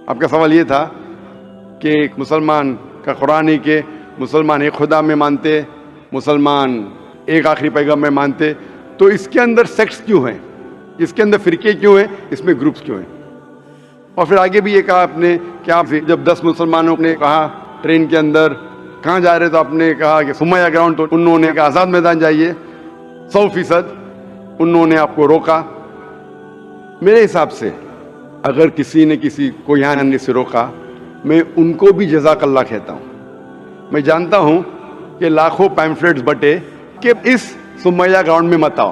آپ کا سوال یہ تھا کہ ایک مسلمان کا قرآن ہی کہ مسلمان ایک خدا میں مانتے، مسلمان ایک آخری پیغمبر میں مانتے، تو اس کے اندر سیکٹس کیوں ہیں، اس کے اندر فرقے کیوں ہیں، اس میں گروپس کیوں ہیں؟ اور پھر آگے بھی یہ کہا آپ نے کہ آپ جب 10 مسلمانوں نے کہا ٹرین کے اندر کہاں جا رہے تو آپ نے کہا کہ سمیہ گراؤنڈ، تو انہوں نے کہا آزاد میدان جائیے 100%، انہوں نے آپ کو روکا۔ میرے حساب سے اگر کسی نے کسی کو یہاں آنے سے روکا، میں ان کو بھی جزاک اللہ کہتا ہوں۔ میں جانتا ہوں کہ لاکھوں پیمفلیٹس بٹے کہ اس سمیہ گراؤنڈ میں مت آؤ،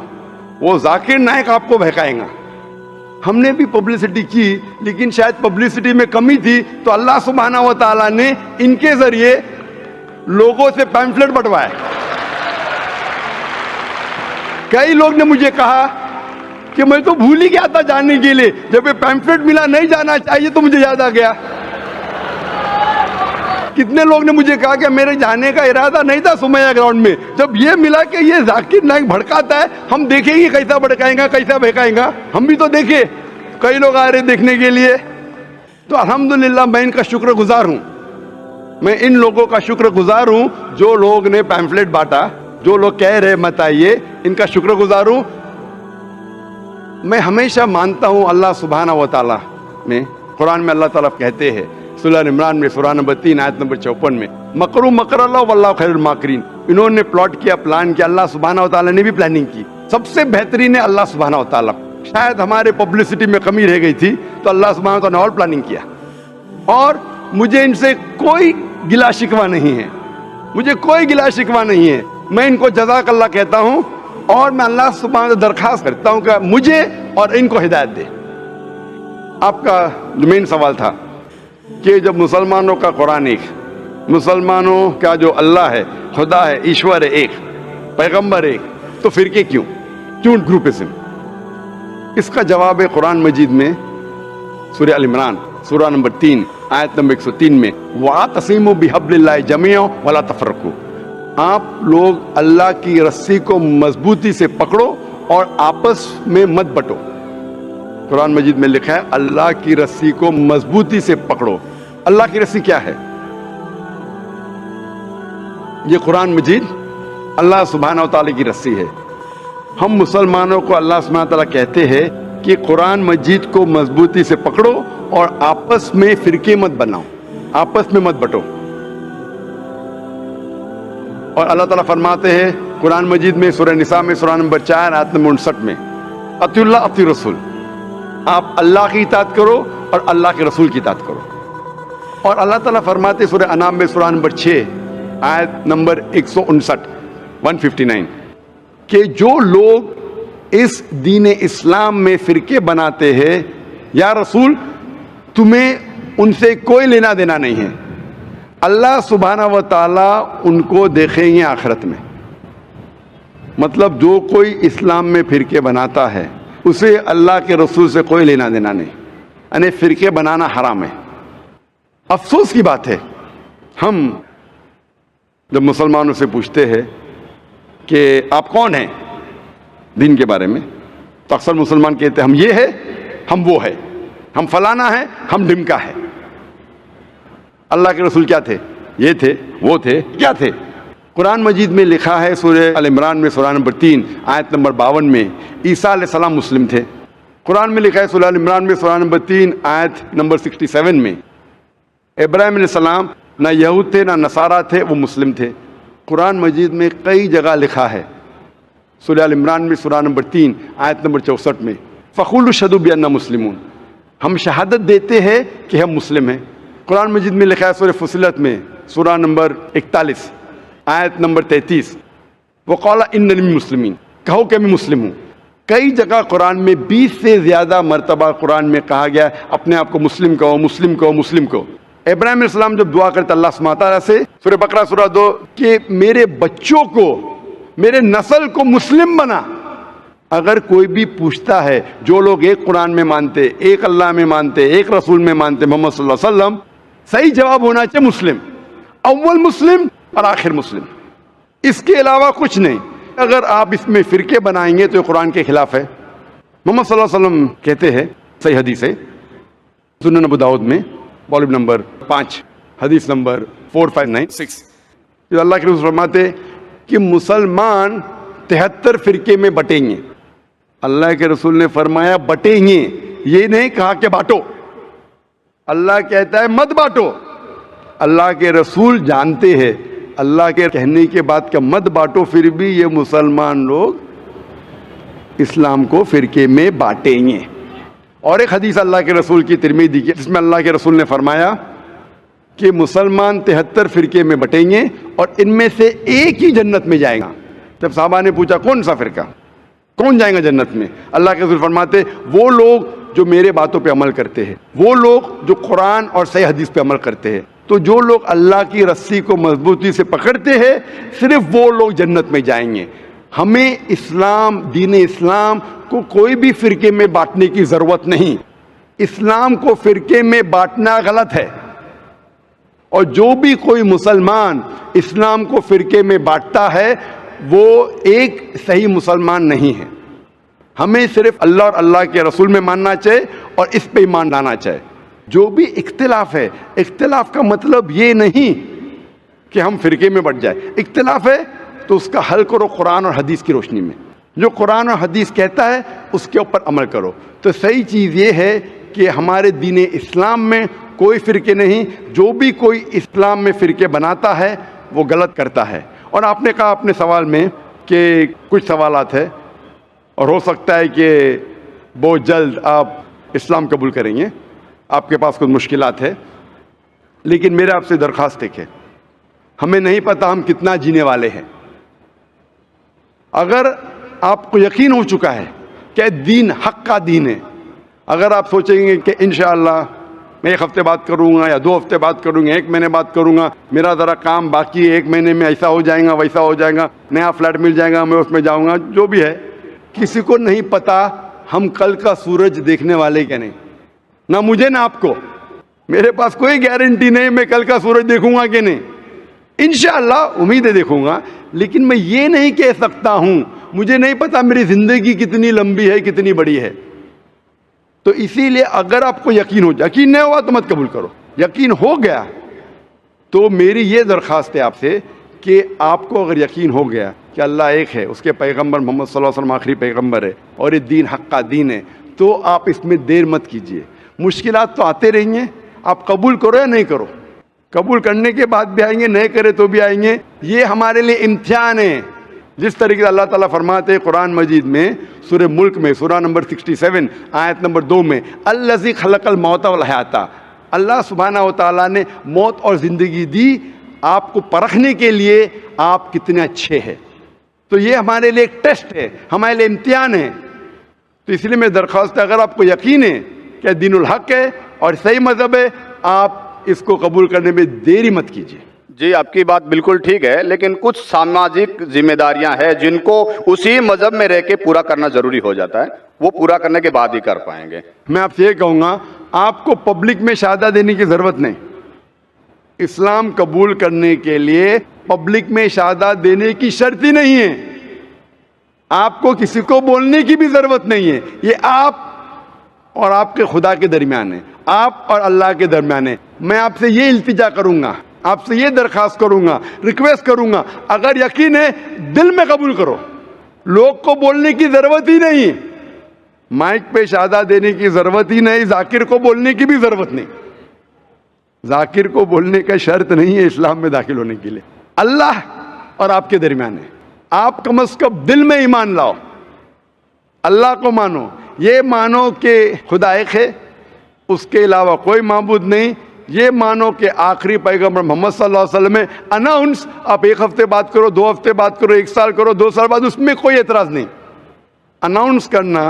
وہ ذاکر نائک آپ کو بہکائیں گا۔ ہم نے بھی پبلسٹی کی، لیکن شاید پبلسٹی میں کمی تھی، تو اللہ سبحانہ و تعالیٰ نے ان کے ذریعے لوگوں سے پیمفلیٹ بٹوائے۔ کئی لوگ نے مجھے کہا کہ میں تو بھول ہی گیا تھا جانے کے لیے، جب یہ پیمفلیٹ ملا نہیں جانا چاہیے تو مجھے یاد آ گیا۔ کتنے لوگ نے مجھے کہا کہ میرے جانے کا ارادہ نہیں تھا سمیہ گراؤنڈ میں، جب یہ ملا کہ یہ ذاکر نائک بھڑکاتا ہے، ہم دیکھیں گے کیسا بھڑکائیں گا، کیسا بہکائیں گا، ہم بھی تو دیکھیں۔ کئی لوگ آ رہے دیکھنے کے لیے، تو الحمدللہ میں ان کا شکر گزار ہوں، میں ان لوگوں کا شکر گزار ہوں جو لوگ نے پیمفلیٹ بانٹا، جو لوگ کہہ رہے مت آئیے، ان کا شکر گزار ہوں۔ میں ہمیشہ مانتا ہوں اللہ سبحانہ و تعالیٰ میں، قرآن میں اللہ تعالیٰ کہتے ہیں سورہ عمران میں سورہ نمبر 3 آیت نمبر 54 میں، مکروا مکر اللہ واللہ خیر الماکرین۔ انہوں نے پلاٹ کیا، پلان کیا، اللہ سبحانہ و تعالیٰ نے بھی پلاننگ کی، سب سے بہترین ہے اللہ سبحانہ و تعالیٰ۔ شاید ہمارے پبلسٹی میں کمی رہ گئی تھی تو اللہ سبحانہ و تعالیٰ نے اور پلاننگ کیا، اور مجھے ان سے کوئی گلا شکوہ نہیں ہے، مجھے کوئی گلا شکوہ نہیں ہے۔ میں ان کو جزاک اللہ کہتا ہوں، اور میں اللہ سبحانہ سے درخواست کرتا ہوں کہ مجھے اور ان کو ہدایت دے۔ آپ کا جو مین سوال تھا کہ جب مسلمانوں کا قرآن ایک، مسلمانوں کا جو اللہ ہے، خدا ہے، ایشور ہے ایک، پیغمبر ایک، تو فرقے کیوں گروپزم؟ اس کا جواب ہے قرآن مجید میں سورہ ال عمران سورہ نمبر 3 آیت نمبر 103 میں، وَاعْتَصِمُوا بِحَبْلِ اللَّهِ جَمِيعًا وَلَا تَفَرَّقُوا۔ آپ لوگ اللہ کی رسی کو مضبوطی سے پکڑو اور آپس میں مت بٹو۔ قرآن مجید میں لکھا ہے اللہ کی رسی کو مضبوطی سے پکڑو۔ اللہ کی رسی کیا ہے؟ یہ قرآن مجید اللہ سبحانہ و تعالیٰ کی رسی ہے۔ ہم مسلمانوں کو اللہ سبحانہ و تعالیٰ کہتے ہیں کہ قرآن مجید کو مضبوطی سے پکڑو اور آپس میں فرقے مت بناؤ، آپس میں مت بٹو۔ اور اللہ تعالیٰ فرماتے ہیں قرآن مجید میں سورہ نساء میں سورہ نمبر 4 آیت نمبر 59 میں، اطیعوا اللہ اطیعوا الرسول، آپ اللہ کی اطاعت کرو اور اللہ کے رسول کی اطاعت کرو۔ اور اللہ تعالیٰ فرماتے ہیں سورہ انعام میں سورہ نمبر 6 آیت نمبر 159 کہ جو لوگ اس دین اسلام میں فرقے بناتے ہیں، یا رسول تمہیں ان سے کوئی لینا دینا نہیں ہے، اللہ سبحانہ و تعالیٰ ان کو دیکھیں گے آخرت میں۔ مطلب جو کوئی اسلام میں فرقے بناتا ہے اسے اللہ کے رسول سے کوئی لینا دینا نہیں، یعنی فرقے بنانا حرام ہے۔ افسوس کی بات ہے، ہم جب مسلمانوں سے پوچھتے ہیں کہ آپ کون ہیں دین کے بارے میں، تو اکثر مسلمان کہتے ہیں ہم یہ ہے، ہم وہ ہے، ہم فلانا ہے، ہم ڈمکا ہے۔ اللہ کے رسول کیا تھے؟ یہ تھے، وہ تھے، کیا تھے؟ قرآن مجید میں لکھا ہے سورہ ال عمران میں سورہ نمبر 3 آیت نمبر 52 میں، عیسیٰ علیہ السلام مسلم تھے۔ قرآن میں لکھا ہے سورہ ال عمران میں سورہ نمبر 3 آیت نمبر 67 میں، ابراہیم علیہ السلام نہ یہود تھے نہ نصارہ تھے، وہ مسلم تھے۔ قرآن مجید میں کئی جگہ لکھا ہے، سورہ ال عمران میں سورہ نمبر 3 آیت نمبر 64 میں، فَقُولُوا اشْهَدُوا بِأَنَّا مُسْلِمُونَ، ہم شہادت دیتے ہیں کہ ہم مسلم ہیں۔ قرآن مجید میں لکھا ہے سورہ فصلت میں سورہ نمبر 41 آیت نمبر 33، وَقَالَ إِنَّنِي مِنَ الْمُسْلِمِينَ، کہو کہ میں مسلم ہوں۔ کئی جگہ قرآن میں 20 سے زیادہ مرتبہ قرآن میں کہا گیا اپنے آپ کو مسلم کہو، مسلم کہو، مسلم کہو۔ ابراہیم علیہ السلام جب دعا کرتے اللہ سبحانہ تعالیٰ سے سورہ بقرہ سورہ 2 کہ میرے بچوں کو، میرے نسل کو مسلم بنا۔ اگر کوئی بھی پوچھتا ہے، جو لوگ ایک قرآن میں مانتے، ایک اللہ میں مانتے، ایک رسول میں مانتے، محمد صلی اللہ علیہ وسلم، صحیح جواب ہونا چاہیے مسلم، اول مسلم اور آخر مسلم، اس کے علاوہ کچھ نہیں۔ اگر آپ اس میں فرقے بنائیں گے تو یہ قرآن کے خلاف ہے۔ محمد صلی اللہ علیہ وسلم کہتے ہیں، صحیح حدیث ہے سنن ابو داؤد میں، वॉल्यूम नंबर 5 हदीस नंबर 4596। तो अल्लाह के रसूल फरमाते कि मुसलमान 73 फिरके में बटेंगे। अल्लाह के रसूल ने फरमाया बटेंगे, ये नहीं कहा कि बांटो। अल्लाह कहता है मत बांटो। अल्लाह के रसूल जानते हैं अल्लाह के कहने के बाद का मत बांटो, फिर भी ये मुसलमान लोग इस्लाम को फिरके में बांटेंगे। और एक हदीस अल्लाह के रसूल की तिरमिज़ी की, जिसमें अल्लाह के रसूल ने फरमाया कि मुसलमान 73 फिरके में बटेंगे और इनमें से एक ही जन्नत में जाएगा। जब साहबा ने पूछा कौन सा फिरका, कौन जाएगा जन्नत में, अल्लाह के रसूल फरमाते वो लोग जो मेरे बातों पे अमल करते हैं, वो लोग जो कुरान और सही हदीस पे अमल करते हैं। तो जो लोग अल्लाह की रस्सी को मजबूती से पकड़ते हैं, सिर्फ वो लोग जन्नत में जाएंगे। हमें इस्लाम, दीन इस्लाम को कोई भी फिरके में बांटने की जरूरत नहीं। इस्लाम को फिरके में बांटना गलत है, और जो भी कोई मुसलमान इस्लाम को फिरके में बांटता है वो एक सही मुसलमान नहीं है। हमें सिर्फ अल्लाह और अल्लाह के रसूल में मानना चाहिए और इस पे ईमान लाना चाहिए। जो भी इख्तिलाफ है, इख्तिलाफ का मतलब ये नहीं कि हम फिरके में बट जाए। इख्तिलाफ है तो उसका हल करो कुरान और हदीस की रोशनी में। जो कुरान और हदीस कहता है उसके ऊपर अमल करो। तो सही चीज़ ये है कि हमारे दीन इस्लाम में कोई फ़िरके नहीं। जो भी कोई इस्लाम में फ़िरके बनाता है वो गलत करता है। और आपने कहा अपने सवाल में कि कुछ सवालात है और हो सकता है कि बहुत जल्द आप इस्लाम कबूल करेंगे, आपके पास कुछ मुश्किलात है, लेकिन मेरे आपसे दरख्वास्त है, हमें नहीं पता हम कितना जीने वाले हैं। अगर आपको यकीन हो चुका है कि दीन हक का दीन है, अगर आप सोचेंगे कि इंशाअल्लाह मैं 1 हफ्ते बाद करूँगा या 2 हफ्ते बाद करूँगा, 1 महीने बाद करूँगा, मेरा ज़रा काम बाकी है, 1 महीने में ऐसा हो जाएगा वैसा हो जाएगा, नया फ्लैट मिल जाएगा, मैं उसमें जाऊँगा, जो भी है, किसी को नहीं पता हम कल का सूरज देखने वाले क्या नहीं। ना मुझे ना आपको, मेरे पास कोई गारंटी नहीं मैं कल का सूरज देखूंगा कि नहीं। इंशाअल्लाह उम्मीद है देखूंगा, लेकिन मैं ये नहीं कह सकता हूं, मुझे नहीं पता मेरी ज़िंदगी कितनी लंबी है, कितनी बड़ी है। तो इसीलिए अगर आपको यकीन नहीं हुआ तो मत कबूल करो। यकीन हो गया तो मेरी ये दरख्वास्त है आपसे कि आपको अगर यकीन हो गया कि अल्लाह एक है, उसके पैगंबर मोहम्मद सल्लल्लाहु अलैहि वसल्लम आखिरी पैगंबर है और ये दीन हक का दीन है, तो आप इसमें देर मत कीजिए। मुश्किलात तो आते रहेंगे, आप कबूल करो या नहीं करो, कबूल करने के बाद भी आएंगे, नहीं करे तो भी आएंगे। ये हमारे लिए इम्तिहान है। जिस तरीके से अल्लाह ताला फरमाते हैं कुरान मजीद में सूरह मुल्क में सूरह नंबर 67 आयत नंबर 2 में, अल्लज़ी खलक़ल मौत वल हयाता, अल्लाह सुब्हानहू व तआला ने मौत और ज़िंदगी दी आपको परखने के लिए आप कितने अच्छे हैं। तो ये हमारे लिए एक टेस्ट है, हमारे लिए इम्तिहान है। तो इसलिए मैं दरख्वास्त है, अगर आपको यकीन है कि दीनुल हक है और सही मज़हब है, आप इसको कबूल करने में देरी मत कीजिए। जी, आपकी बात बिल्कुल ठीक है, लेकिन कुछ सामाजिक जिम्मेदारियां हैं जिनको उसी मजहब में रह के पूरा करना जरूरी हो जाता है, वो पूरा करने के बाद ही कर पाएंगे। मैं आपसे ये कहूँगा, आपको पब्लिक में शहादत देने की ज़रूरत नहीं। इस्लाम कबूल करने के लिए पब्लिक में शहादत देने की शर्त ही नहीं है। आपको किसी को बोलने की भी ज़रूरत नहीं है। ये आप और आपके खुदा के दरमियान है, आप और अल्लाह के दरमियान है। मैं आपसे ये इल्तिजा करूँगा, आपसे ये दरख्वास्त करूँगा, रिक्वेस्ट करूँगा, अगर यकीन है दिल में कबूल करो। लोग को बोलने की ज़रूरत ही नहीं, माइक पे शहादत देने की ज़रूरत ही नहीं, जाकिर को बोलने की भी ज़रूरत नहीं। जाकिर को बोलने का शर्त नहीं है इस्लाम में दाखिल होने के लिए। अल्लाह और आपके दरमियान है। आप कम अज़ कम दिल में ईमान लाओ, अल्लाह को मानो, ये मानो कि खुदा एक है, उसके अलावा कोई माबूद नहीं। ये मानो कि आखिरी पैगंबर मोहम्मद सल्लल्लाहु अलैहि वसल्लम है। अनाउंस आप 1 हफ्ते बाद करो, 2 हफ्ते बाद करो, 1 साल करो, 2 साल बाद, उसमें कोई एतराज़ नहीं। अनाउंस करना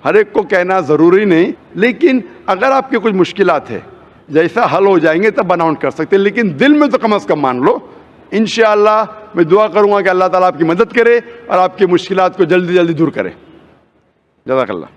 हर एक को कहना ज़रूरी नहीं, लेकिन अगर आपकी कुछ मुश्किलात है, जैसा हल हो जाएंगे तब अनाउंस कर सकते हैं, लेकिन दिल में तो कम अज़ कम मान लो। इंशाअल्लाह मैं दुआ करूँगा कि अल्लाह ताला आपकी मदद करे और आपकी मुश्किलात को जल्दी जल्दी दूर करे। जज़ाकल्लाह।